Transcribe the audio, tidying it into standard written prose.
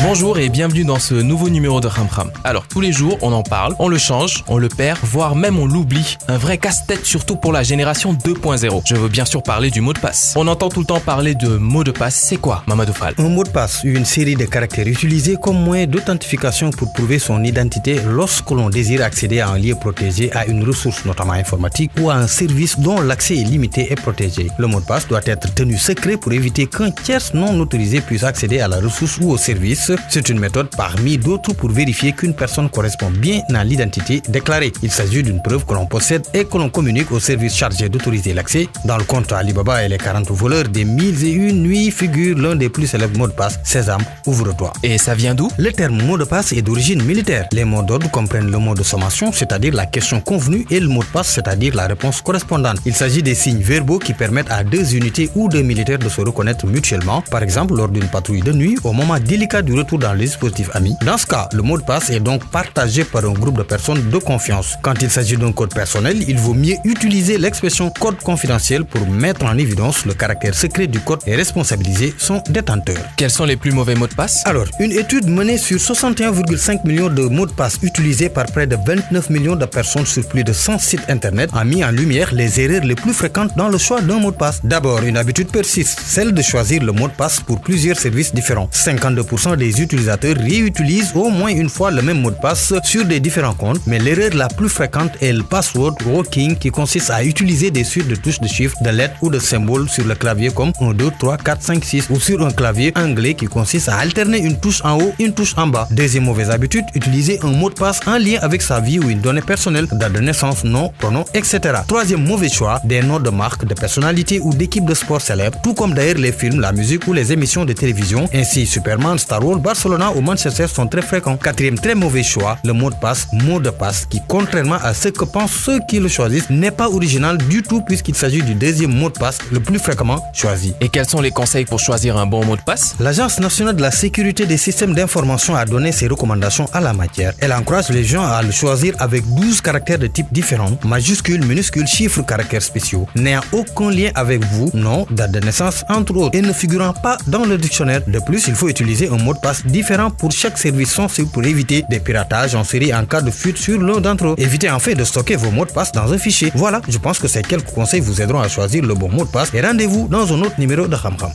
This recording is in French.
Bonjour et bienvenue dans ce nouveau numéro de Kham Kham. Alors tous les jours on en parle, on le change, on le perd, voire même on l'oublie. Un vrai casse-tête surtout pour la génération 2.0. Je veux bien sûr parler du mot de passe. On entend tout le temps parler de mot de passe, c'est quoi Mamadou Fall? Un mot de passe, une série de caractères utilisés comme moyen d'authentification pour prouver son identité lorsque l'on désire accéder à un lieu protégé, à une ressource notamment informatique ou à un service dont l'accès est limité et protégé. Le mot de passe doit être tenu secret pour éviter qu'un tiers non autorisé puisse accéder à la ressource ou au service. C'est une méthode parmi d'autres pour vérifier qu'une personne correspond bien à l'identité déclarée. Il s'agit d'une preuve que l'on possède et que l'on communique au service chargé d'autoriser l'accès. Dans le conte Alibaba et les 40 voleurs des 1001 nuits figure l'un des plus célèbres mots de passe, Sésame, ouvre-toi. Et ça vient d'où? Le terme mot de passe est d'origine militaire. Les mots d'ordre comprennent le mot de sommation, c'est-à-dire la question convenue, et le mot de passe, c'est-à-dire la réponse correspondante. Il s'agit des signes verbaux qui permettent à deux unités ou deux militaires de se reconnaître mutuellement, par exemple lors d'une patrouille de nuit, au moment délicat du retour dans les dispositifs amis. Dans ce cas, le mot de passe est donc partagé par un groupe de personnes de confiance. Quand il s'agit d'un code personnel, il vaut mieux utiliser l'expression code confidentiel pour mettre en évidence le caractère secret du code et responsabiliser son détenteur. Quels sont les plus mauvais mots de passe? Alors, une étude menée sur 61,5 millions de mots de passe utilisés par près de 29 millions de personnes sur plus de 100 sites internet a mis en lumière les erreurs les plus fréquentes dans le choix d'un mot de passe. D'abord, une habitude persiste, celle de choisir le mot de passe pour plusieurs services différents. 52% des utilisateurs réutilisent au moins une fois le même mot de passe sur des différents comptes, mais l'erreur la plus fréquente est le password walking qui consiste à utiliser des suites de touches de chiffres, de lettres ou de symboles sur le clavier comme 1, 2, 3, 4, 5, 6 ou sur un clavier anglais qui consiste à alterner une touche en haut, une touche en bas. Deuxième mauvaise habitude, utiliser un mot de passe en lien avec sa vie ou une donnée personnelle, date de naissance, nom, pronom, etc. Troisième mauvais choix, des noms de marques, de personnalités ou d'équipes de sport célèbres, tout comme d'ailleurs les films, la musique ou les émissions de télévision. Ainsi, Superman, Star Wars, Barcelona ou Manchester sont très fréquents. Quatrième très mauvais choix, le mot de passe qui, contrairement à ce que pensent ceux qui le choisissent, n'est pas original du tout puisqu'il s'agit du deuxième mot de passe le plus fréquemment choisi. Et quels sont les conseils pour choisir un bon mot de passe? L'Agence nationale de la sécurité des systèmes d'information a donné ses recommandations à la matière. Elle encourage les gens à le choisir avec 12 caractères de type différents, majuscules, minuscules, chiffres, caractères spéciaux, n'ayant aucun lien avec vous, nom, date de naissance, entre autres, et ne figurant pas dans le dictionnaire. De plus, il faut utiliser un mot de passe différent pour chaque service sensible pour éviter des piratages en série en cas de fuite sur l'un d'entre eux. Évitez en fait de stocker vos mots de passe dans un fichier. Voilà, je pense que ces quelques conseils vous aideront à choisir le bon mot de passe et rendez-vous dans un autre numéro de Kham Kham.